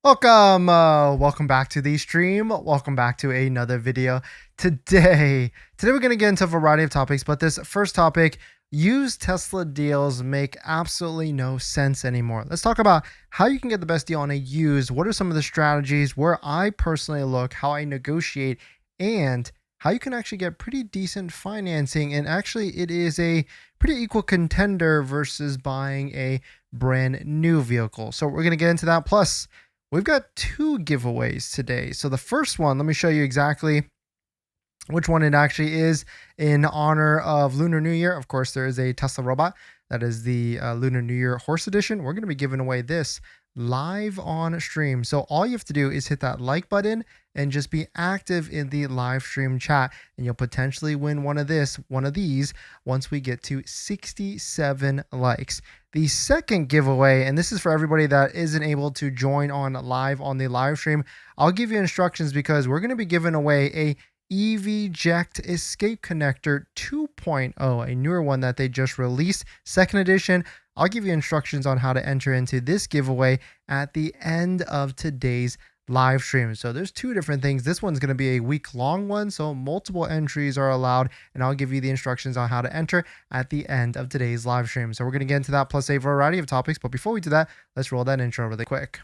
Welcome back to the stream. Welcome back to another video. Today we're going to get into a variety of topics, but this first topic, used Tesla deals make absolutely no sense anymore. Let's talk about how you can get the best deal on a used. What are some of the strategies where I personally look, how I negotiate, and how you can actually get pretty decent financing. And actually it is a pretty equal contender versus buying a brand new vehicle. So we're going to get into that. Plus, we've got two giveaways today. So the first one, let me show you exactly which one it actually is in honor of Lunar New Year. Of course, there is a Tesla robot. That is the Lunar New Year Horse Edition. We're going to be giving away this live on stream. So all you have to do is hit that like button and just be active in the live stream chat, and you'll potentially win one of these once we get to 67 likes. The second giveaway, and this is for everybody that isn't able to join on the live stream, I'll give you instructions because we're going to be giving away a EVJect Escape Connector 2.0, a newer one that they just released, second edition. I'll give you instructions on how to enter into this giveaway at the end of today's live stream. So there's two different things. This one's going to be a week-long one, so multiple entries are allowed, and I'll give you the instructions on how to enter at the end of today's live stream. So we're going to get into that plus a variety of topics, but before we do that, let's roll that intro really quick.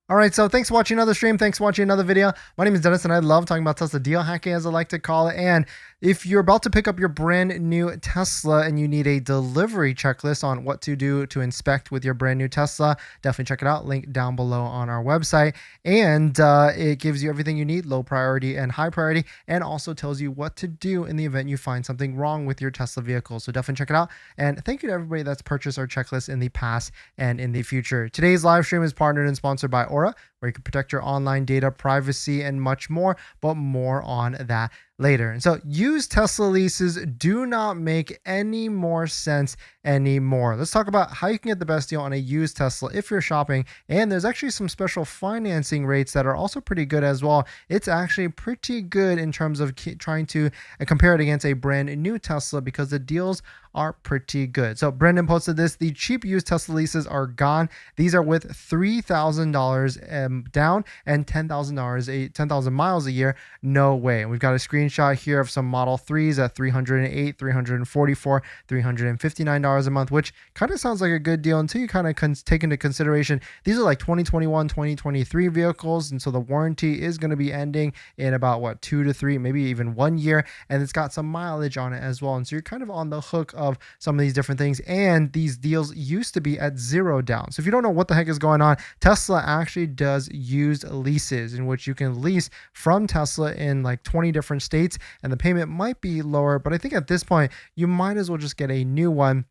All right, so thanks for watching another stream. Thanks for watching another video. My name is Dennis, and I love talking about Tesla deal hacking, as I like to call it. And if you're about to pick up your brand new Tesla and you need a delivery checklist on what to do to inspect with your brand new Tesla, definitely check it out. Link down below on our website. And it gives you everything you need, low priority and high priority, and also tells you what to do in the event you find something wrong with your Tesla vehicle. So definitely check it out. And thank you to everybody that's purchased our checklist in the past and in the future. Today's live stream is partnered and sponsored by Aura, where you can protect your online data, privacy, and much more, but more on that later. And so used Tesla leases do not make any more sense anymore. Let's talk about how you can get the best deal on a used Tesla if you're shopping. And there's actually some special financing rates that are also pretty good as well. It's actually pretty good in terms of trying to compare it against a brand new Tesla because the deals are pretty good. So Brendan posted this: the cheap used Tesla leases are gone. These are with $3,000 down and $10,000 miles a year. No way. And we've got a screenshot here of some Model 3s at $308, $344, $359 a month, which kind of sounds like a good deal until you kind of take into consideration these are like 2021, 2023 vehicles, and so the warranty is going to be ending in about what, 2 to 3, maybe even 1 year, and it's got some mileage on it as well. And so you're kind of on the hook of some of these different things, and these deals used to be at $0 down. So if you don't know what the heck is going on, Tesla actually does used leases in which you can lease from Tesla in like 20 different states, and the payment might be lower, but I think at this point you might as well just get a new one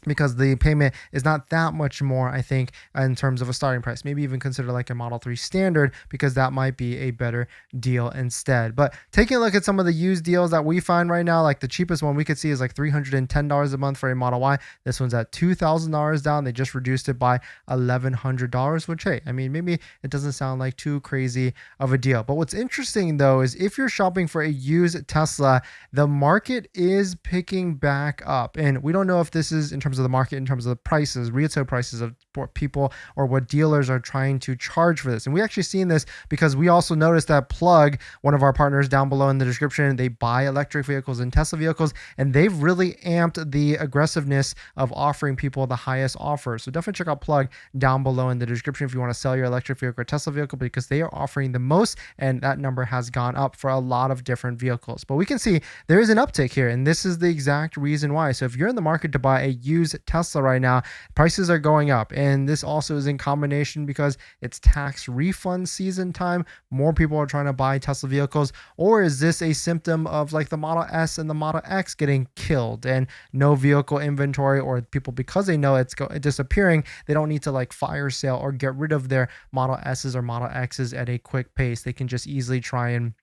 because the payment is not that much more, I think, in terms of a starting price. Maybe even consider like a Model 3 Standard, because that might be a better deal instead. But taking a look at some of the used deals that we find right now, like the cheapest one we could see is like $310 a month for a Model Y. This one's at $2,000 down. They just reduced it by $1,100, which, hey, I mean, maybe it doesn't sound like too crazy of a deal. But what's interesting though is if you're shopping for a used Tesla, the market is picking back up. And we don't know if this is in terms of the market, in terms of the prices, retail prices of what people or what dealers are trying to charge for this. And we actually seen this because we also noticed that Plug, one of our partners down below in the description, they buy electric vehicles and Tesla vehicles, and they've really amped the aggressiveness of offering people the highest offer. So definitely check out Plug down below in the description if you want to sell your electric vehicle or Tesla vehicle, because they are offering the most, and that number has gone up for a lot of different vehicles. But we can see there is an uptick here, and this is the exact reason why. So if you're in the market to buy a used Tesla right now, prices are going up, and this also is in combination because it's tax refund season time. More people are trying to buy Tesla vehicles. Or is this a symptom of like the Model S and the Model X getting killed and no vehicle inventory, or people, because they know it's disappearing, they don't need to like fire sale or get rid of their Model S's or Model X's at a quick pace. They can just easily try and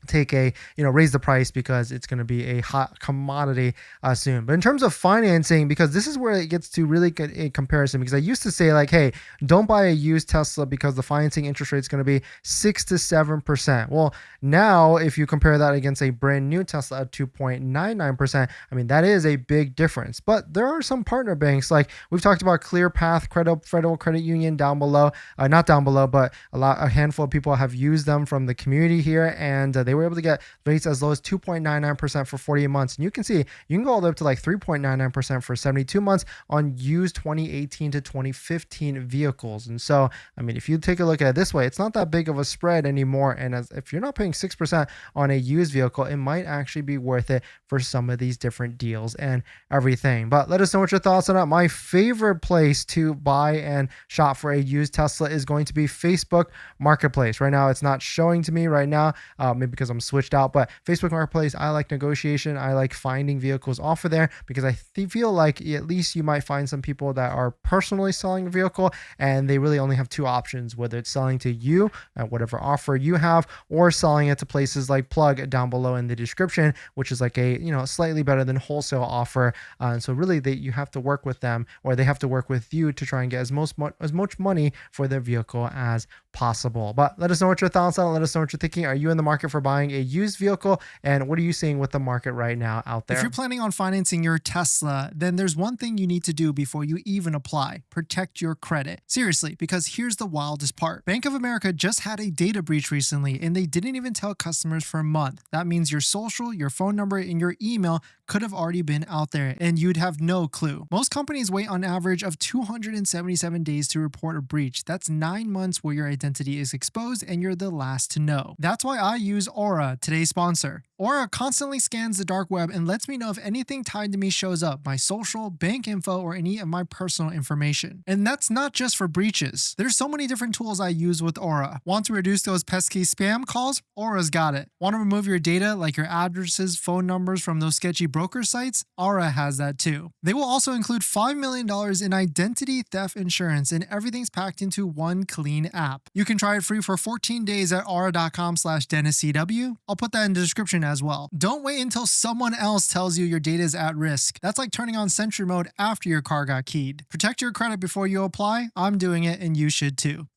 take a, raise the price because it's going to be a hot commodity soon. But in terms of financing, because this is where it gets to really good a comparison, because I used to say like, hey, don't buy a used Tesla because the financing interest rate is going to be 6 to 7%. Well, now if you compare that against a brand new Tesla at 2.99%, I mean, that is a big difference. But there are some partner banks, like we've talked about ClearPath Federal Credit Union down below, not down below, but a handful of people have used them from the community here, and they were able to get rates as low as 2.99% for 48 months. And you can see you can go all the way up to like 3.99% for 72 months on used 2018 to 2015 vehicles. And so, I mean, if you take a look at it this way, it's not that big of a spread anymore. And if you're not paying 6% on a used vehicle, it might actually be worth it for some of these different deals and everything. But let us know what your thoughts on that. My favorite place to buy and shop for a used Tesla is going to be Facebook Marketplace. Right now, it's not showing to me right now, maybe because I'm switched out, but Facebook Marketplace, I like negotiation. I like finding vehicles off of there because I feel like at least you might find some people that are personally selling a vehicle and they really only have two options, whether it's selling to you at whatever offer you have, or selling it to places like Plug down below in the description, which is like a, slightly better than wholesale offer. And so really you have to work with them, or they have to work with you to try and get as much money for their vehicle as possible. But let us know what your thoughts are. Let us know what you're thinking. Are you in the market for buying a used vehicle, and what are you seeing with the market right now out there? If you're planning on financing your Tesla, then there's one thing you need to do before you even apply: protect your credit. Seriously, because here's the wildest part. Bank of America just had a data breach recently, and they didn't even tell customers for a month. That means your social, your phone number, and your email could have already been out there, and you'd have no clue. Most companies wait on average of 277 days to report a breach. That's 9 months where your identity is exposed and you're the last to know. That's why I use Aura, today's sponsor. Aura constantly scans the dark web and lets me know if anything tied to me shows up: my social, bank info, or any of my personal information. And that's not just for breaches. There's so many different tools I use with Aura. Want to reduce those pesky spam calls? Aura's got it. Want to remove your data, like your addresses, phone numbers, from those sketchy broker sites? Aura has that too. They will also include $5 million in identity theft insurance, and everything's packed into one clean app. You can try it free for 14 days at aura.com/DennisCW. I'll put that in the description as well. Don't wait until someone else tells you your data is at risk. That's like turning on Sentry mode after your car got keyed. Protect your credit before you apply. I'm doing it, and you should too.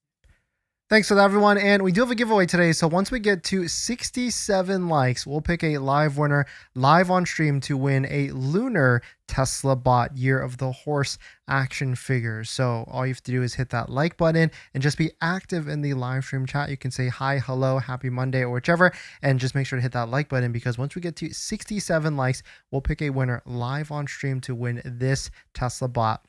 Thanks for that, everyone. And we do have a giveaway today. So once we get to 67 likes, we'll pick a live winner live on stream to win a lunar Tesla bought Year of the Horse action figures. So all you have to do is hit that like button and just be active in the live stream chat. You can say hi, hello, happy Monday, or whichever, and just make sure to hit that like button, because once we get to 67 likes, we'll pick a winner live on stream to win this Tesla bought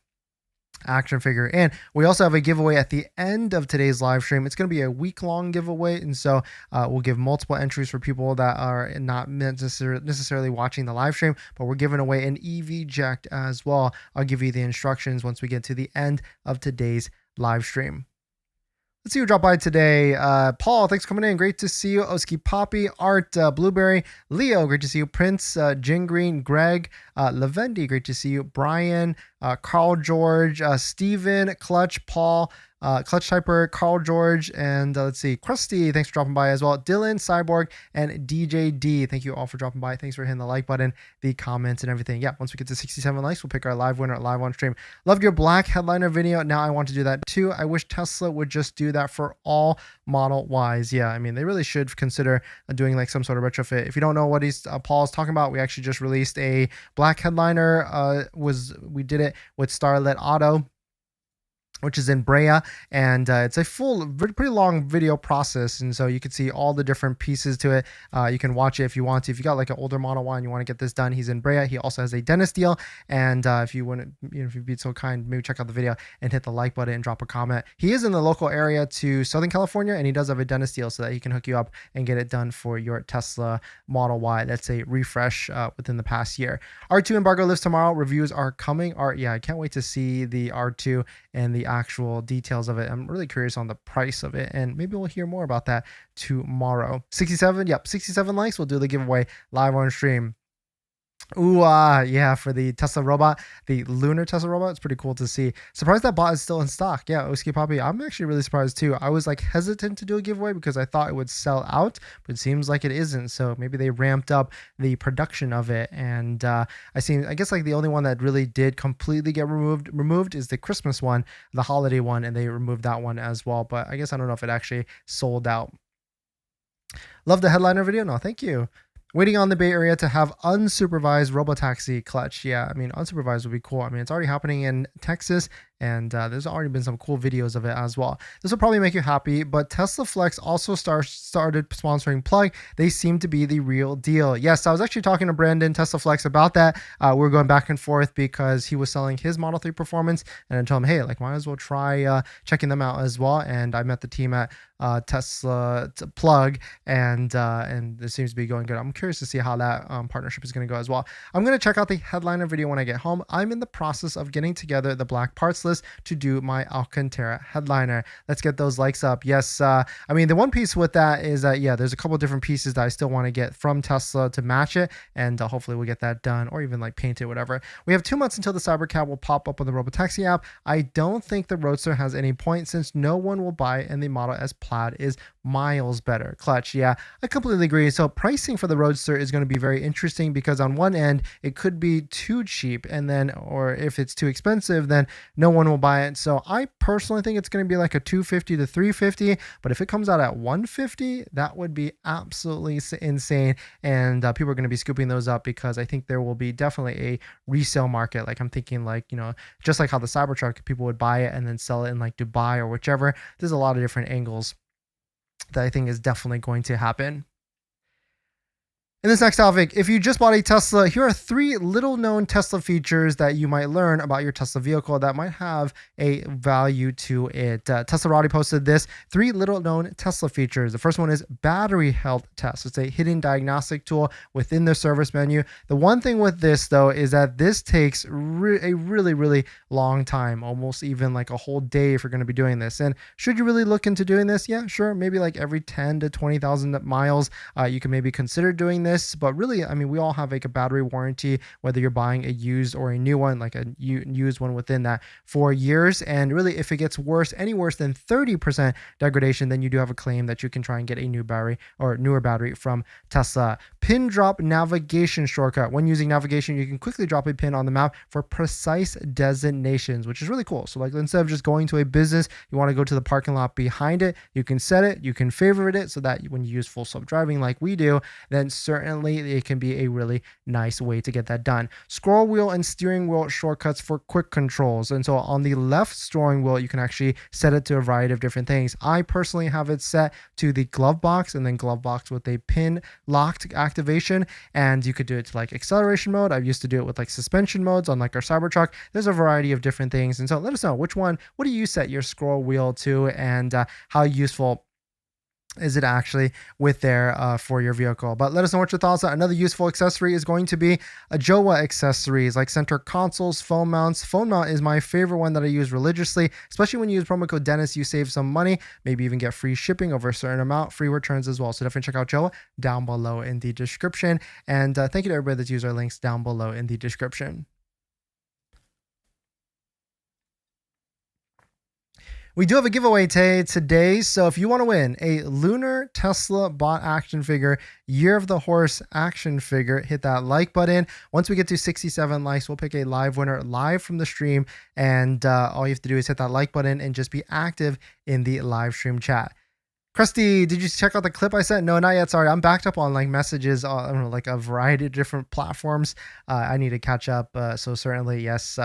action figure. And we also have a giveaway at the end of today's live stream. It's going to be a week-long giveaway, and so we'll give multiple entries for people that are not necessarily watching the live stream, but we're giving away an EVJect as well. I'll give you the instructions once we get to the end of today's live stream. Let's see who dropped by today. Paul, thanks for coming in. Great to see you. Oski Poppy, Art, Blueberry, Leo, great to see you. Prince, Jin Green, Greg, Lavendi, great to see you. Brian, Carl George, Steven, Clutch, Paul, Clutch Typer, Carl George, and let's see, Krusty, thanks for dropping by as well. Dylan, Cyborg, and DJ D, thank you all for dropping by. Thanks for hitting the like button, the comments, and everything. Yeah, once we get to 67 likes, we'll pick our live winner live on stream. Loved your black headliner video. Now I want to do that too. I wish Tesla would just do that for all Model Ys. Yeah, I mean, they really should consider doing like some sort of retrofit. If you don't know what Paul's talking about, we actually just released a black headliner. We did it with Starlet Auto, which is in Brea, and it's a pretty long video process, and so you can see all the different pieces to it. You can watch it if you want to. If you got like an older Model Y and you want to get this done, he's in Brea. He also has a dentist deal, and if you want to, if you'd be so kind, maybe check out the video and hit the like button and drop a comment. He is in the local area to Southern California, and he does have a dentist deal so that he can hook you up and get it done for your Tesla Model Y. That's a refresh within the past year. R2 embargo lifts tomorrow. Reviews are coming. Yeah, I can't wait to see the R2 and the actual details of it. I'm really curious on the price of it, and maybe we'll hear more about that tomorrow. 67 likes. We'll do the giveaway live on stream. Ooh, yeah, for the Tesla robot, the lunar Tesla robot, it's pretty cool to see. Surprised that bot is still in stock. Yeah, Oski Poppy, I'm actually really surprised too. I was like hesitant to do a giveaway because I thought it would sell out, but it seems like it isn't. So maybe they ramped up the production of it. And I guess like the only one that really did completely get removed is the Christmas one, the holiday one, and they removed that one as well. But I guess I don't know if it actually sold out. Love the headliner video. No, thank you. Waiting on the Bay Area to have unsupervised robotaxi clutch. Yeah, I mean, unsupervised would be cool. I mean, it's already happening in Texas, and there's already been some cool videos of it as well. This will probably make you happy, but Tesla Flex also started sponsoring Plug. They seem to be the real deal. Yes, I was actually talking to Brandon, Tesla Flex, about that. We were going back and forth because he was selling his Model 3 Performance, and I told him, hey, like, might as well try checking them out as well. And I met the team at Tesla Plug, and it seems to be going good. I'm curious to see how that partnership is going to go as well. I'm going to check out the headliner video when I get home. I'm in the process of getting together the black parts list to do my Alcantara headliner. Let's get those likes up. Yes, I mean, the one piece with that is that, yeah, there's a couple different pieces that I still want to get from Tesla to match it, and hopefully we'll get that done, or even like paint it, whatever. We have 2 months until the Cybercab will pop up on the Robotaxi app. I don't think the Roadster has any point since no one will buy it, and the Model S Plaid is miles better. Clutch, yeah, I completely agree. So pricing for the Roadster is going to be very interesting because on one end it could be too cheap, and then, or if it's too expensive, then no one will buy it. So I personally think it's going to be like a 250 to 350, but if it comes out at 150, that would be absolutely insane, and people are going to be scooping those up because I think there will be definitely a resale market. Like I'm thinking, like, you know, just like how the Cybertruck, people would buy it and then sell it in like Dubai or whichever. There's a lot of different angles that I think is definitely going to happen. In this next topic, if you just bought a Tesla, here are 3 little known Tesla features that you might learn about your Tesla vehicle that might have a value to it. Tesla already posted this, 3 little known Tesla features. The first one is battery health test. It's a hidden diagnostic tool within the service menu. The one thing with this though is that this takes a really long time, almost even like a whole day if you're going to be doing this. And should you really look into doing this? Yeah, sure. Maybe like every 10 to 20,000 miles, you can maybe consider doing this. But really, I mean, we all have like a battery warranty, whether you're buying a used or a new one, like a used one within that 4 years. And really, if it gets worse, any worse than 30% degradation, then you do have a claim that you can try and get a new battery or newer battery from Tesla. Pin drop navigation shortcut. When using navigation, you can quickly drop a pin on the map for precise designations, which is really cool. So like instead of just going to a business, you want to go to the parking lot behind it, you can set it, you can favorite it so that when you use full self-driving like we do, then certainly it can be a really nice way to get that done. Scroll wheel and steering wheel shortcuts for quick controls. And so on the left steering wheel, you can actually set it to a variety of different things. I personally have it set to the glove box, and then glove box with a pin locked activation. And you could do it to like acceleration mode. I used to do it with like suspension modes on like our Cybertruck. There's a variety of different things. And so let us know what do you set your scroll wheel to, and how useful is it actually with there for your vehicle. But let us know what your thoughts are. Another useful accessory is going to be a Jowa accessories like center consoles, phone mounts. Phone mount is my favorite one that I use religiously, especially when you use promo code Dennis. You save some money, maybe even get free shipping over a certain amount, free returns as well. So definitely check out Jowa down below in the description. And thank you to everybody that's used our links down below in the description. We do have a giveaway today, so if you want to win a lunar Tesla bot action figure, Year of the Horse action figure, hit that like button. Once we get to 67 likes, we'll pick a live winner live from the stream, and all you have to do is hit that like button and just be active in the live stream chat. Krusty, did you check out the clip I sent? No, not yet. Sorry, I'm backed up on like messages on, I don't know, like a variety of different platforms. I need to catch up, so certainly, yes.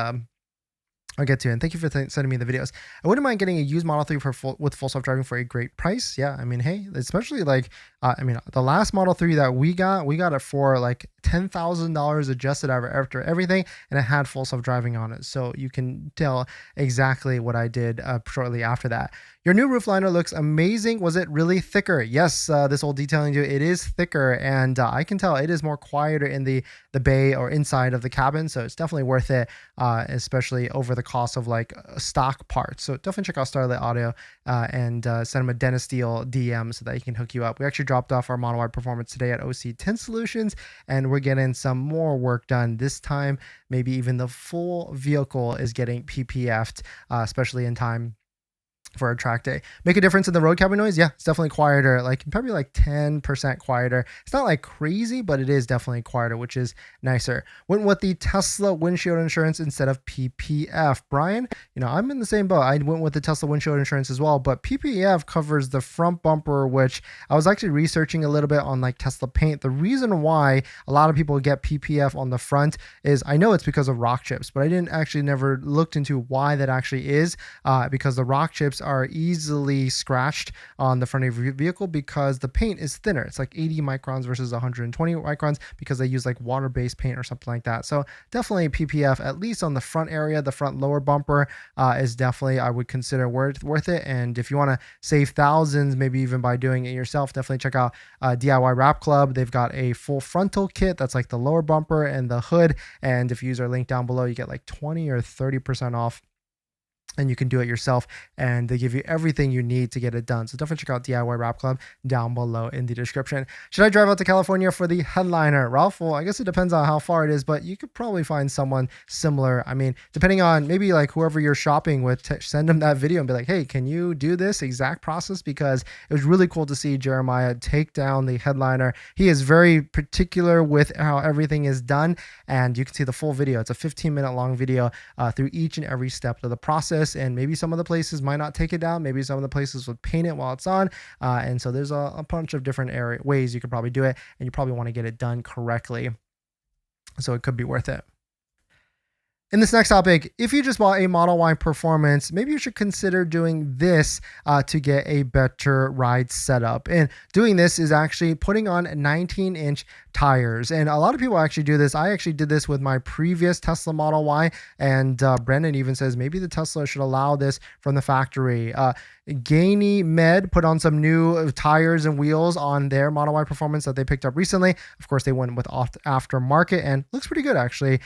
I'll get to it. And thank you for sending me the videos. I wouldn't mind getting a used Model 3 with full self-driving for a great price. Yeah, I mean, hey, especially like, I mean, the last Model 3 that we got it for like $10,000 adjusted after everything, and it had full self-driving on it. So you can tell exactly what I did shortly after that. Your new roof liner looks amazing. Was it really thicker? Yes, this old detailing it is thicker, and I can tell it is more quieter in the bay or inside of the cabin. So it's definitely worth it, especially over the cost of like stock parts. So definitely check out Starlight Audio and send them a Dennis Steele DM so that he can hook you up. We actually dropped off our Model Y Performance today at OC Tint Solutions, and we're getting some more work done. This time, maybe even the full vehicle is getting PPF'd, especially in time for a track day. Make a difference in the road cabin noise? Yeah, it's definitely quieter, like probably like 10% quieter. It's not like crazy, but it is definitely quieter, which is nicer. Went with the Tesla windshield insurance instead of PPF. Brian, I'm in the same boat. I went with the Tesla windshield insurance as well, but PPF covers the front bumper, which I was actually researching a little bit on like Tesla paint. The reason why a lot of people get PPF on the front is, I know it's because of rock chips, but I didn't actually never looked into why that actually is, because the rock chips are easily scratched on the front of your vehicle because the paint is thinner. It's like 80 microns versus 120 microns because they use like water-based paint or something like that. So definitely PPF, at least on the front area, the front lower bumper, is definitely, I would consider worth it. And if you want to save thousands, maybe even by doing it yourself, definitely check out DIY Wrap Club. They've got a full frontal kit that's like the lower bumper and the hood. And if you use our link down below, you get like 20 or 30% off. And you can do it yourself, and they give you everything you need to get it done. So definitely check out DIY Wrap Club down below in the description. Should I drive out to California for the headliner? Ralph, well, I guess it depends on how far it is, but you could probably find someone similar. I mean, depending on maybe like whoever you're shopping with, send them that video and be like, hey, can you do this exact process? Because it was really cool to see Jeremiah take down the headliner. He is very particular with how everything is done, and you can see the full video. It's a 15-minute long video through each and every step of the process. And maybe some of the places might not take it down. Maybe some of the places would paint it while it's on. And so there's a bunch of different ways you could probably do it, and you probably want to get it done correctly. So it could be worth it. In this next topic, if you just bought a Model Y Performance, maybe you should consider doing this to get a better ride setup. And doing this is actually putting on 19-inch tires. And a lot of people actually do this. I actually did this with my previous Tesla Model Y. And Brendan even says maybe the Tesla should allow this from the factory. Gainey Med put on some new tires and wheels on their Model Y Performance that they picked up recently. Of course, they went with aftermarket, and looks pretty good actually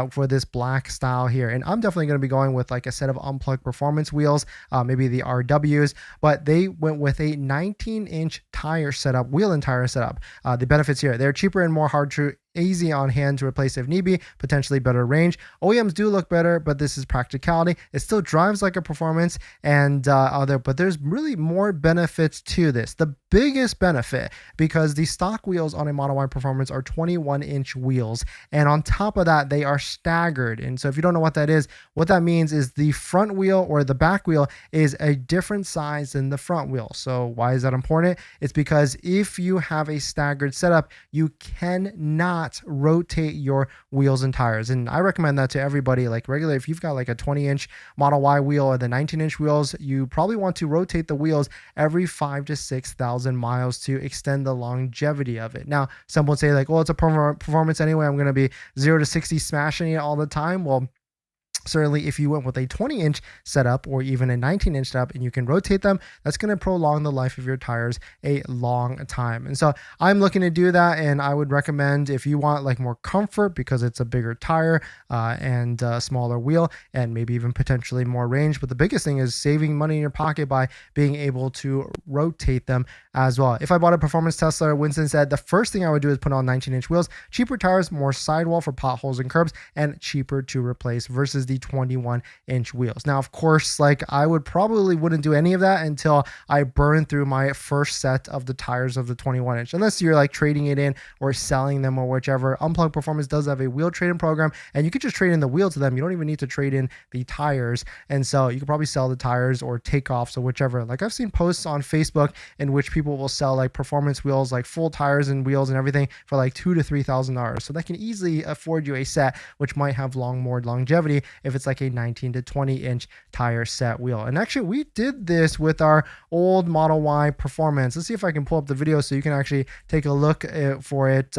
for this black style here. And I'm definitely going to be going with like a set of Unplugged performance wheels, maybe the RWs, but they went with a 19-inch tire setup, wheel and tire setup. The benefits here, they're cheaper and more hard to easy on hand to replace if need be, potentially better range. OEMs do look better, but this is practicality. It still drives like a Performance, and but there's really more benefits to this. The biggest benefit, because the stock wheels on a Model Y Performance are 21-inch wheels, and on top of that, they are staggered. And so if you don't know what that is, what that means is the front wheel or the back wheel is a different size than the front wheel. So why is that important? It's because if you have a staggered setup, you cannot rotate your wheels and tires. And I recommend that to everybody, like regular, if you've got like a 20-inch Model Y wheel or the 19-inch wheels, you probably want to rotate the wheels every 5,000 to 6,000 miles to extend the longevity of it. Now, some will say like, oh, it's a Performance anyway, I'm going to be 0 to 60 smashing it all the time. Well, certainly, if you went with a 20-inch setup or even a 19-inch setup and you can rotate them, that's going to prolong the life of your tires a long time. And so I'm looking to do that, and I would recommend, if you want like more comfort because it's a bigger tire and a smaller wheel and maybe even potentially more range. But the biggest thing is saving money in your pocket by being able to rotate them as well. If I bought a Performance Tesla, Winston said the first thing I would do is put on 19-inch wheels, cheaper tires, more sidewall for potholes and curbs, and cheaper to replace versus the 21-inch wheels. Now, of course, like I wouldn't do any of that until I burn through my first set of the tires of the 21-inch, unless you're like trading it in or selling them or whichever. Unplugged Performance does have a wheel trade-in program, and you could just trade in the wheel to them. You don't even need to trade in the tires. And so you could probably sell the tires or take off, so whichever. Like I've seen posts on Facebook in which people will sell like Performance wheels, like full tires and wheels and everything, for like $2,000 to $3,000. So that can easily afford you a set which might have more longevity if it's like a 19 to 20-inch tire set wheel. And actually, we did this with our old Model Y Performance. Let's see if I can pull up the video so you can actually take a look for it.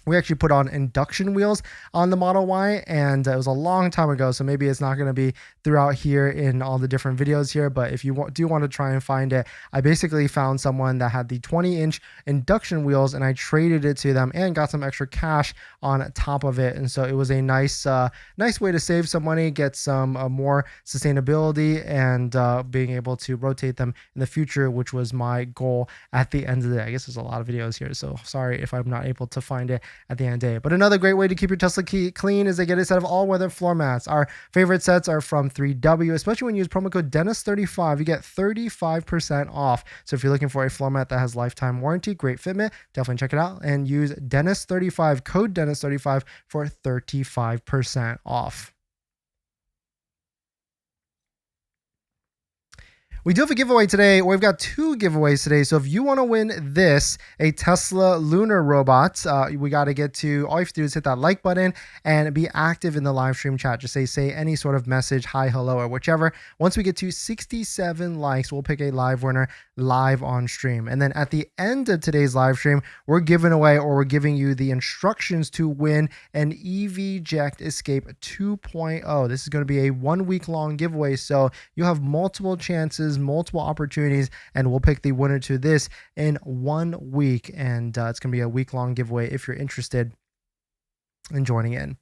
We actually put on induction wheels on the Model Y, and it was a long time ago, so maybe it's not going to be throughout here in all the different videos here, but if you do want to try and find it, I basically found someone that had the 20-inch induction wheels, and I traded it to them and got some extra cash on top of it. And so it was a nice way to save some money, get some more sustainability, and being able to rotate them in the future, which was my goal at the end of the day. I guess there's a lot of videos here, so sorry if I'm not able to find it at the end of the day. But another great way to keep your Tesla clean is they get a set of all-weather floor mats. Our favorite sets are from 3W, especially when you use promo code Dennis35, you get 35% off. So if you're looking for a floor mat that has lifetime warranty, great fitment, definitely check it out and use Dennis35, code Dennis35 for 35% off. We do have a giveaway today. We've got 2 giveaways today. So if you want to win this, a Tesla lunar robot, we got to get to, all you have to do is hit that like button and be active in the live stream chat. Just say any sort of message, hi, hello, or whichever. Once we get to 67 likes, we'll pick a live winner live on stream. And then at the end of today's live stream, we're giving away, or we're giving you the instructions to win an EVJect Escape 2.0. This is going to be a 1 week long giveaway. So you have multiple chances, multiple opportunities, and we'll pick the winner to this in 1 week. And it's going to be a week-long giveaway if you're interested in joining in.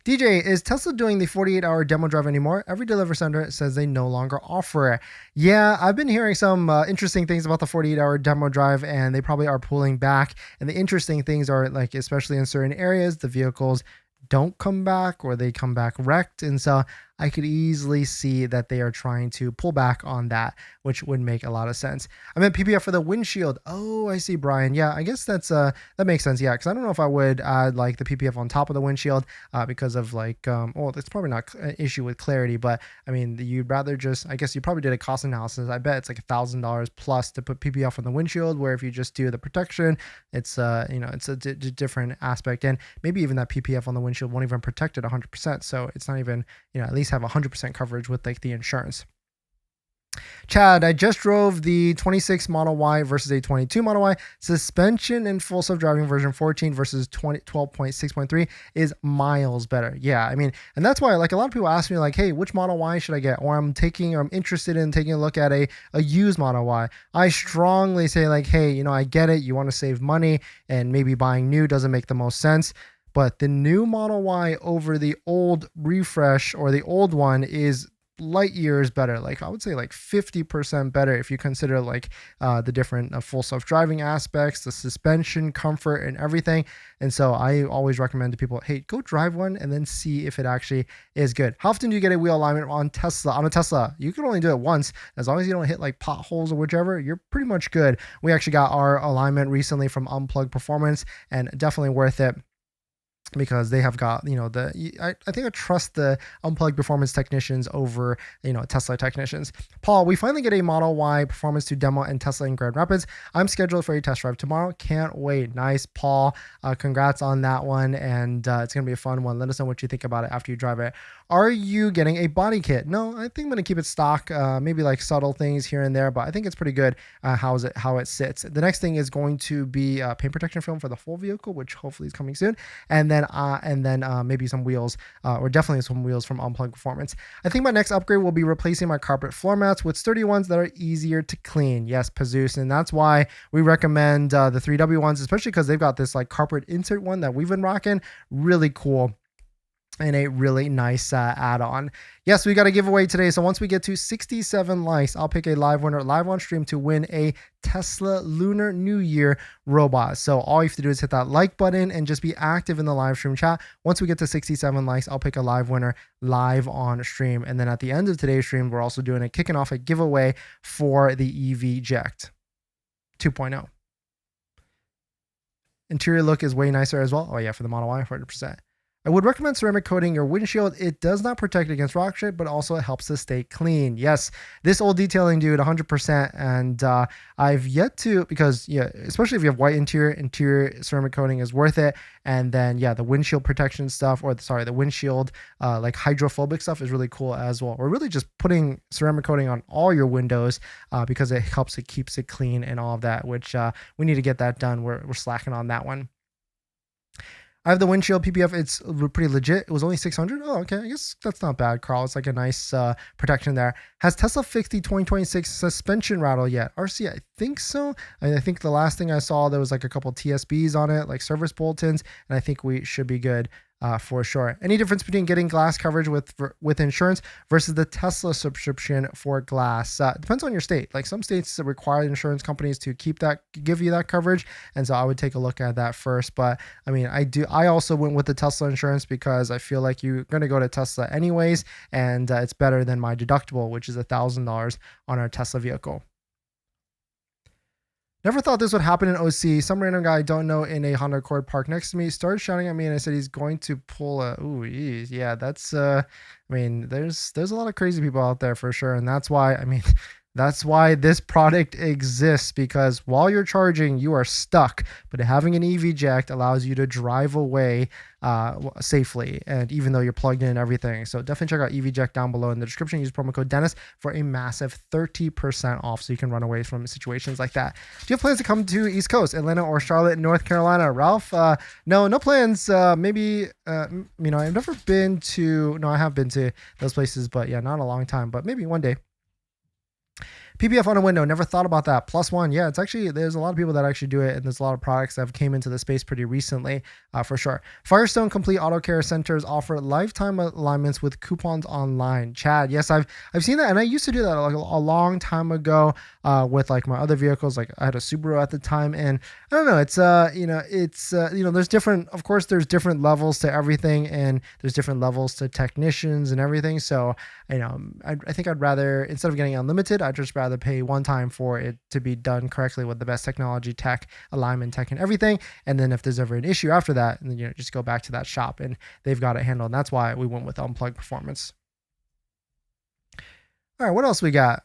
DJ, is Tesla doing the 48-hour demo drive anymore? Every delivery center says they no longer offer it. Yeah, I've been hearing some interesting things about the 48-hour demo drive, and they probably are pulling back. And the interesting things are, like, especially in certain areas, the vehicles don't come back, or they come back wrecked. And so I could easily see that they are trying to pull back on that, which would make a lot of sense. I meant PPF for the windshield. Oh, I see, Brian. Yeah, I guess that's that makes sense. Yeah, because I don't know if I would add like the PPF on top of the windshield because of like, well, that's probably not an issue with clarity, but I mean, you'd rather just, I guess you probably did a cost analysis. I bet it's like $1,000 plus to put PPF on the windshield, where if you just do the protection, it's it's a different aspect, and maybe even that PPF on the windshield won't even protect it 100%. So it's not even, at least have 100% coverage with like the insurance. Chad, I just drove the 26 Model Y versus a 22 Model Y. Suspension and full self-driving version 14 versus 12.6.3 is miles better. Yeah, I mean, and that's why like a lot of people ask me like, hey, which Model Y should I get? Or I'm interested in taking a look at a used Model Y. I strongly say like, hey, I get it. You want to save money, and maybe buying new doesn't make the most sense. But the new Model Y over the old refresh, or the old one, is light years better. Like I would say like 50% better if you consider like the different full self-driving aspects, the suspension, comfort, and everything. And so I always recommend to people, hey, go drive one and then see if it actually is good. How often do you get a wheel alignment on a Tesla? You can only do it once. As long as you don't hit like potholes or whichever, you're pretty much good. We actually got our alignment recently from Unplugged Performance, and definitely worth it, because they have got, I think I trust the Unplugged Performance technicians over, Tesla technicians. Paul, we finally get a Model Y Performance 2 demo in Tesla in Grand Rapids. I'm scheduled for a test drive tomorrow. Can't wait. Nice, Paul. Congrats on that one. And it's going to be a fun one. Let us know what you think about it after you drive it. Are you getting a body kit? No, I think I'm going to keep it stock. Maybe like subtle things here and there, but I think it's pretty good how it sits. The next thing is going to be paint protection film for the full vehicle, which hopefully is coming soon. And then maybe some wheels, or definitely some wheels from Unplugged Performance. I think my next upgrade will be replacing my carpet floor mats with sturdy ones that are easier to clean. Yes, Pazoose, and that's why we recommend the 3W ones, especially because they've got this like carpet insert one that we've been rocking. Really cool. And a really nice add-on. Yes, we got a giveaway today. So once we get to 67 likes, I'll pick a live winner live on stream to win a Tesla Lunar New Year robot. So all you have to do is hit that like button and just be active in the live stream chat. Once we get to 67 likes, I'll pick a live winner live on stream. And then at the end of today's stream, we're also kicking off a giveaway for the EVJect 2.0. Interior look is way nicer as well. Oh yeah, for the Model Y, 100%. I would recommend ceramic coating your windshield. It does not protect against rock chip, but also it helps to stay clean. Yes, this old detailing dude, 100%. And I've yet to, because yeah, especially if you have white interior ceramic coating is worth it. And then yeah, the windshield protection stuff, or the windshield like hydrophobic stuff is really cool as well. We're really just putting ceramic coating on all your windows because it helps, it keeps it clean and all of that, which we need to get that done. We're slacking on that one. I have the windshield PPF. It's pretty legit. It was only 600. Oh, okay. I guess that's not bad, Carl. It's like a nice protection there. Has Tesla fixed the 2026 suspension rattle yet? RC, I think so. I think the last thing I saw, there was like a couple TSBs on it, like service bulletins, and I think we should be good. For sure. Any difference between getting glass coverage with insurance versus the Tesla subscription for glass? Depends on your state. Like some states require insurance companies to give you that coverage, and so I would take a look at that first. But I mean, I also went with the Tesla insurance because I feel like you're going to go to Tesla anyways, and it's better than my deductible, which is $1,000 on our Tesla vehicle. Never thought this would happen in OC. Some random guy I don't know in a Honda Accord parked next to me started shouting at me, and I said he's going to pull a. Ooh, geez. Yeah, that's. I mean, there's a lot of crazy people out there for sure, and that's why. I mean, that's why this product exists, because while you're charging, you are stuck. But having an EV eject allows you to drive away safely, and even though you're plugged in and everything. So definitely check out EV eject down below in the description. Use promo code Dennis for a massive 30% off, so you can run away from situations like that. Do you have plans to come to East Coast, Atlanta or Charlotte, North Carolina? Ralph, no plans. Maybe I've never been to. No, I have been to those places, but yeah, not a long time. But maybe one day. PPF on a window, never thought about that. +1, yeah, it's actually, there's a lot of people that actually do it, and there's a lot of products that have came into the space pretty recently, for sure. Firestone Complete Auto Care Centers offer lifetime alignments with coupons online. Chad, yes, I've seen that, and I used to do that like a long time ago with like my other vehicles. Like I had a Subaru at the time, and I don't know, it's there's different, of course, there's different levels to everything, and there's different levels to technicians and everything. So I think I'd rather, instead of getting unlimited, I'd just rather pay one time for it to be done correctly with the best technology, tech, alignment tech, and everything. And then if there's ever an issue after that, then just go back to that shop and they've got it handled. And that's why we went with Unplugged Performance. All right, what else we got?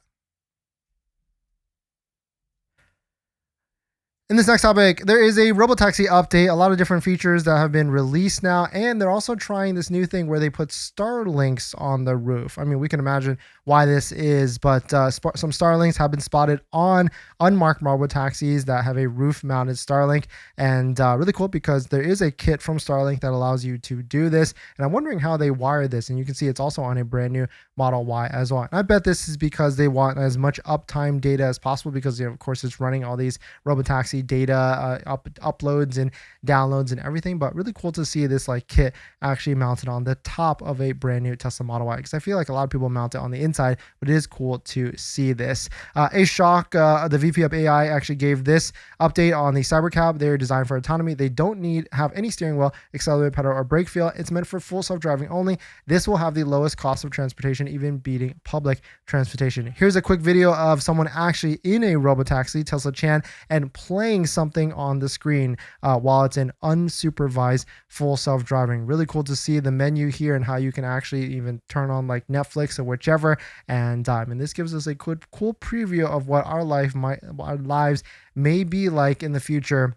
In this next topic, there is a Robotaxi update, a lot of different features that have been released now, and they're also trying this new thing where they put Starlinks on the roof. I mean, we can imagine why this is, but some Starlinks have been spotted on unmarked Robotaxis that have a roof-mounted Starlink, and really cool because there is a kit from Starlink that allows you to do this, and I'm wondering how they wire this, and you can see it's also on a brand new Model Y as well. And I bet this is because they want as much uptime data as possible because, of course, it's running all these Robotaxi data uploads and downloads and everything. But really cool to see this like kit actually mounted on the top of a brand new Tesla Model Y, because I feel like a lot of people mount it on the inside, but it is cool to see this. The VP of AI actually gave this update on the Cybercab. They're designed for autonomy. They don't have any steering wheel, accelerator pedal, or brake feel. It's meant for full self-driving only. This will have the lowest cost of transportation, even beating public transportation. Here's a quick video of someone actually in a Robotaxi, Tesla Chan, and playing something on the screen while it's in unsupervised full self-driving. Really cool to see the menu here and how you can actually even turn on like Netflix or whichever. And this gives us a cool preview of what our lives may be like in the future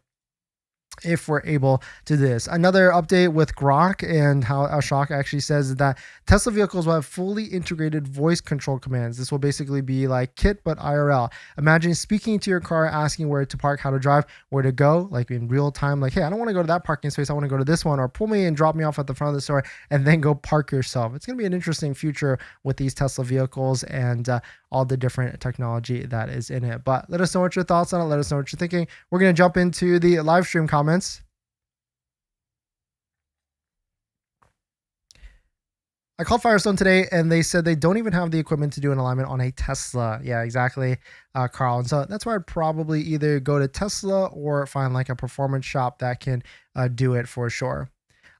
if we're able to do this. Another update with Grok, and how Ashok actually says that Tesla vehicles will have fully integrated voice control commands. This will basically be like KIT but IRL. Imagine speaking to your car, asking where to park, how to drive, where to go, like in real time. Like, hey, I don't want to go to that parking space, I want to go to this one, or pull me and drop me off at the front of the store and then go park yourself. It's going to be an interesting future with these Tesla vehicles and all the different technology that is in it. But let us know what your thoughts on it. Let us know what you're thinking. We're going to jump into the live stream comments. I called Firestone today and they said they don't even have the equipment to do an alignment on a Tesla. Yeah, exactly, Carl. And so that's why I'd probably either go to Tesla or find like a performance shop that can do it for sure.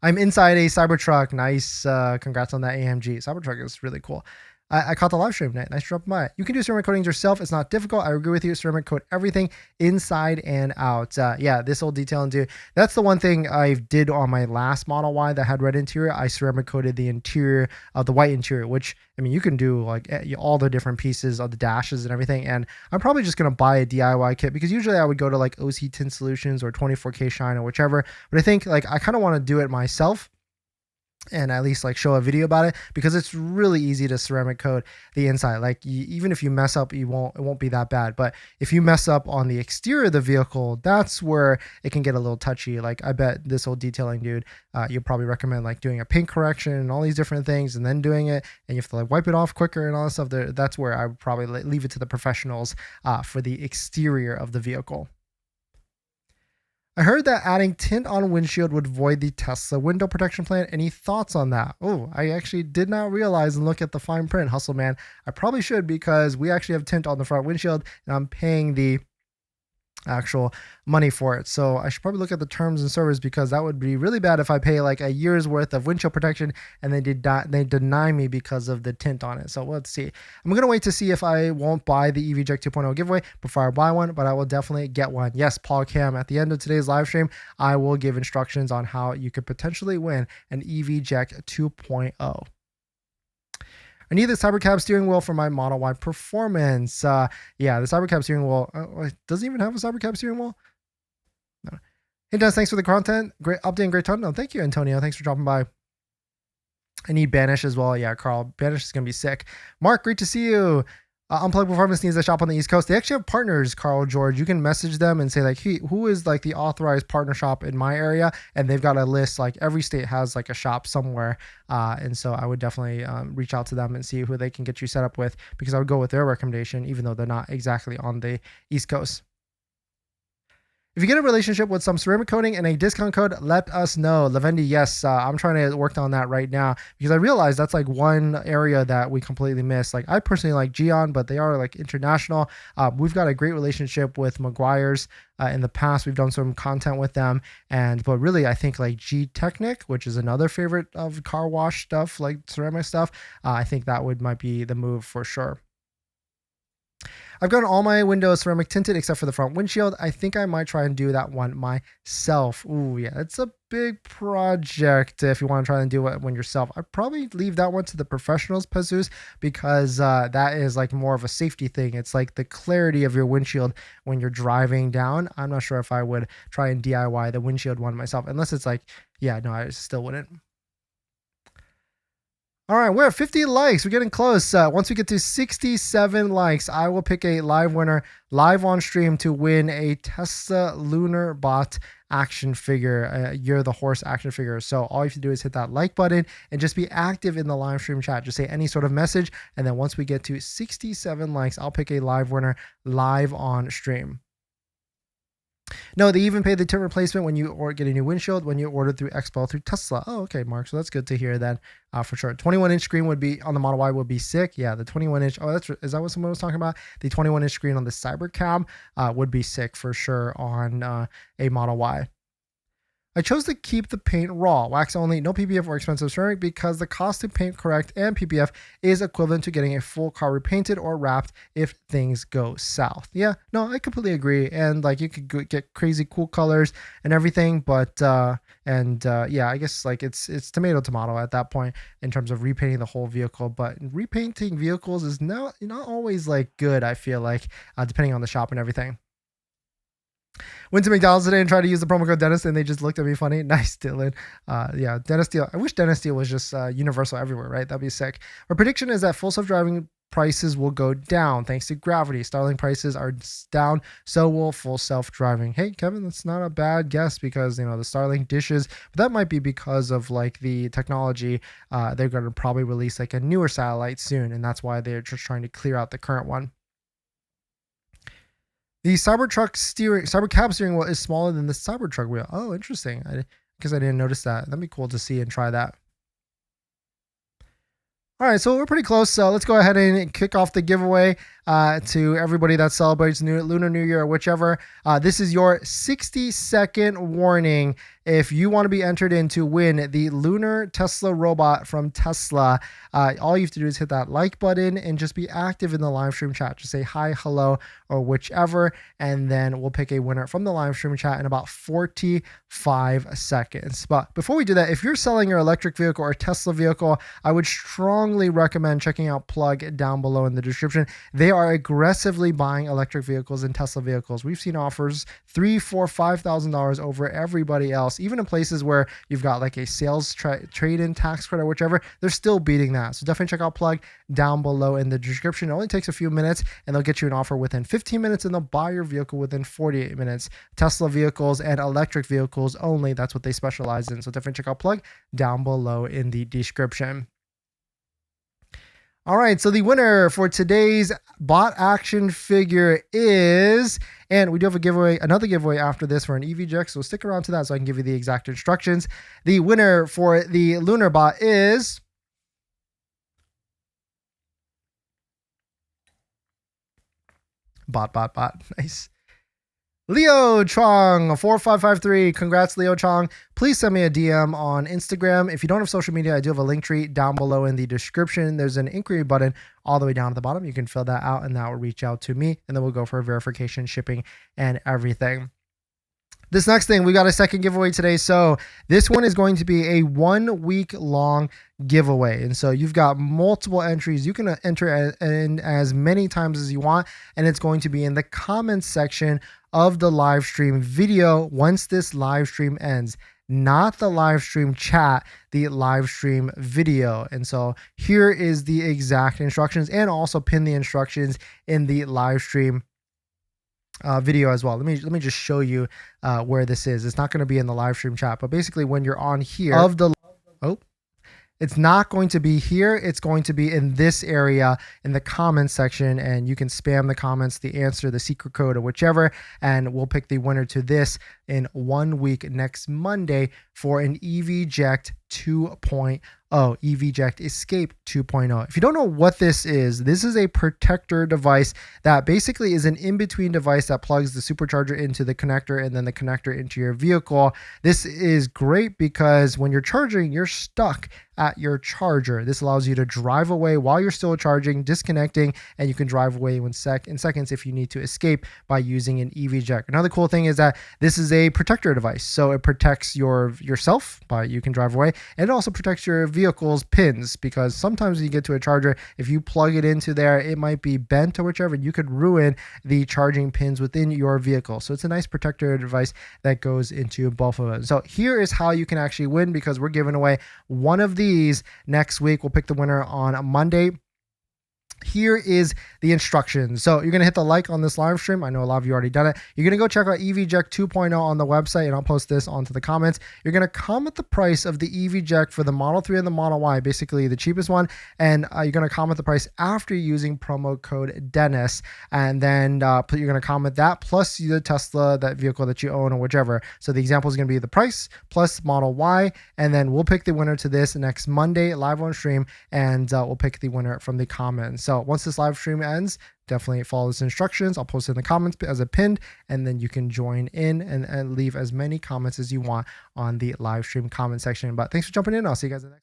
I'm inside a Cybertruck. Nice. Congrats on that AMG. Cybertruck is really cool. I caught the live stream. Nice drop by. You can do ceramic coatings yourself. It's not difficult. I agree with you. Ceramic coat everything inside and out. Yeah, this whole detail into that's the one thing I did on my last Model Y that had red interior. I ceramic coated the interior of the white interior, which I mean you can do like all the different pieces of the dashes and everything. And I'm probably just gonna buy a DIY kit because usually I would go to like OC Tint Solutions or 24K Shine or whichever. But I think like I kind of want to do it myself. and at least like show a video about it, because it's really easy to ceramic coat the inside. Like even if you mess up, it won't be that bad. But if you mess up on the exterior of the vehicle, that's where it can get a little touchy. Like I bet this old detailing dude, you'll probably recommend like doing a paint correction and all these different things, and then doing it, and you have to like wipe it off quicker and all that stuff. That's where I would probably leave it to the professionals for the exterior of the vehicle. I heard that adding tint on windshield would void the Tesla window protection plan. Any thoughts on that? Oh, I actually did not realize and look at the fine print, hustle man. I probably should, because we actually have tint on the front windshield and I'm paying the actual money for it. So I should probably look at the terms and service, because that would be really bad if I pay like a year's worth of windshield protection and they deny me because of the tint on it. So let's see. I'm going to wait to see if I won't buy the EVJect 2.0 giveaway before I buy one, but I will definitely get one. Yes, Paul Cam, at the end of today's live stream, I will give instructions on how you could potentially win an EVJect 2.0. I need the Cybercab steering wheel for my Model Y performance. Yeah, the Cybercab steering wheel doesn't even have a Cybercab steering wheel. No. Hey, Dennis, thanks for the content. Great update and great ton. No, thank you, Antonio. Thanks for dropping by. I need Banish as well. Yeah, Carl, Banish is going to be sick. Mark, great to see you. Unplugged Performance needs a shop on the East Coast. They actually have partners, Carl, George. You can message them and say like, hey, who is like the authorized partner shop in my area? And they've got a list. Like every state has like a shop somewhere. And so I would definitely reach out to them and see who they can get you set up with, because I would go with their recommendation, even though they're not exactly on the East Coast. If you get a relationship with some ceramic coating and a discount code, let us know. Lavendi, yes, I'm trying to work on that right now, because I realized that's like one area that we completely miss. Like I personally like Geon, but they are like international. We've got a great relationship with Maguire's. In the past, we've done some content with them, but really I think like G Technic, which is another favorite of car wash stuff, like ceramic stuff, I think that might be the move for sure. I've gotten all my windows ceramic tinted except for the front windshield. I think I might try and do that one myself. Ooh, yeah, it's a big project if you want to try and do it one yourself. I'd probably leave that one to the professionals, Jesus, because that is like more of a safety thing. It's like the clarity of your windshield when you're driving down. I'm not sure if I would try and DIY the windshield one myself, unless it's like, yeah, no, I still wouldn't. All right, we're at 50 likes. We're getting close. Once we get to 67 likes, I will pick a live winner live on stream to win a Tesla Lunar Bot action figure. You're the horse action figure. So all you have to do is hit that like button and just be active in the live stream chat. Just say any sort of message. And then once we get to 67 likes, I'll pick a live winner live on stream. No, they even pay the tint replacement when you get a new windshield when you order through Expo through Tesla. Oh, okay, Mark. So that's good to hear then, for sure. 21-inch screen would be on the Model Y would be sick. Yeah, the 21-inch. Oh, is that what someone was talking about? The 21-inch screen on the Cybercab would be sick for sure on a Model Y. I chose to keep the paint raw, wax only, no PPF or expensive ceramic, because the cost to paint correct and PPF is equivalent to getting a full car repainted or wrapped if things go south. Yeah, no, I completely agree. And like you could get crazy cool colors and everything, but yeah, I guess like it's tomato at that point in terms of repainting the whole vehicle. But repainting vehicles is not always like good, I feel like, depending on the shop and everything. Went to McDonald's today and tried to use the promo code Dennis, and they just looked at me funny. Nice, Dylan. Yeah, Dennis Steele. I wish Dennis Steele was just universal everywhere, right? That'd be sick. Our prediction is that full self-driving prices will go down thanks to gravity. Starlink prices are down, so will full self-driving. Hey, Kevin, that's not a bad guess, because the Starlink dishes, but that might be because of like the technology. They're going to probably release like a newer satellite soon, and that's why they're just trying to clear out the current one. The Cybercab steering wheel is smaller than the Cybertruck wheel. Oh, interesting. Because I didn't notice that. That'd be cool to see and try that. All right, so we're pretty close. So let's go ahead and kick off the giveaway to everybody that celebrates Lunar New Year or whichever. This is your 60-second warning. If you want to be entered in to win the Lunar Tesla robot from Tesla, all you have to do is hit that like button and just be active in the live stream chat. Just say hi, hello, or whichever, and then we'll pick a winner from the live stream chat in about 45 seconds. But before we do that, if you're selling your electric vehicle or Tesla vehicle, I would strongly recommend checking out Plug down below in the description. They are aggressively buying electric vehicles and Tesla vehicles. We've seen offers $3,000, $4,000, $5,000 over everybody else. Even in places where you've got like a sales trade-in tax credit or whichever, they're still beating that. So definitely check out Unplugged down below in the description. It only takes a few minutes and they'll get you an offer within 15 minutes and they'll buy your vehicle within 48 minutes. Tesla vehicles and electric vehicles only. That's what they specialize in. So definitely check out Unplugged down below in the description. All right, so the winner for today's bot action figure is, and we do have a giveaway, another giveaway after this for an EVJect, so stick around to that so I can give you the exact instructions. The winner for the Lunar bot is bot. Nice. Leo Chong 4553. Congrats, Leo Chong. Please send me a DM on Instagram. If you don't have social media, I do have a link tree down below in the description. There's an inquiry button all the way down at the bottom. You can fill that out and that will reach out to me, and then we'll go for verification, shipping, and everything. This next thing, we got a second giveaway today. So this one is going to be a 1 week long giveaway. And so you've got multiple entries. You can enter in as many times as you want. And it's going to be in the comments section of the live stream video once this live stream ends. Not the live stream chat, the live stream video. And so here is the exact instructions, and also pin the instructions in the live stream video as well. Let me just show you where this is. It's not going to be in the live stream chat, but basically when you're on here of the it's not going to be here. It's going to be in this area in the comments section, and you can spam the comments, the answer, the secret code, or whichever, and we'll pick the winner to this in 1 week next Monday for an EVJect 2.0, EVJect Escape 2.0. If you don't know what this is a protector device that basically is an in-between device that plugs the supercharger into the connector and then the connector into your vehicle. This is great because when you're charging, you're stuck at your charger. This allows you to drive away while you're still charging, disconnecting, and you can drive away in seconds if you need to escape by using an EVJect. Another cool thing is that this is a protector device, so it protects yourself by you can drive away, and it also protects your vehicle's pins, because sometimes when you get to a charger, if you plug it into there, it might be bent or whichever, and you could ruin the charging pins within your vehicle. So it's a nice protector device that goes into both of them. So here is how you can actually win, because we're giving away one of these next week. We'll pick the winner on Monday. Here is the instructions. So you're going to hit the like on this live stream. I know a lot of you already done it. You're going to go check out EVJect 2.0 on the website, and I'll post this onto the comments. You're going to comment the price of the EVJect for the Model 3 and the Model Y, basically the cheapest one, and you're going to comment the price after using promo code Dennis, and then you're going to comment that plus the Tesla, that vehicle that you own or whichever. So the example is going to be the price plus Model Y, and then we'll pick the winner to this next Monday live on stream, and we'll pick the winner from the comments. So once this live stream ends, definitely follow these instructions. I'll post it in the comments as a pinned, and then you can join in and leave as many comments as you want on the live stream comment section. But thanks for jumping in. I'll see you guys in the next.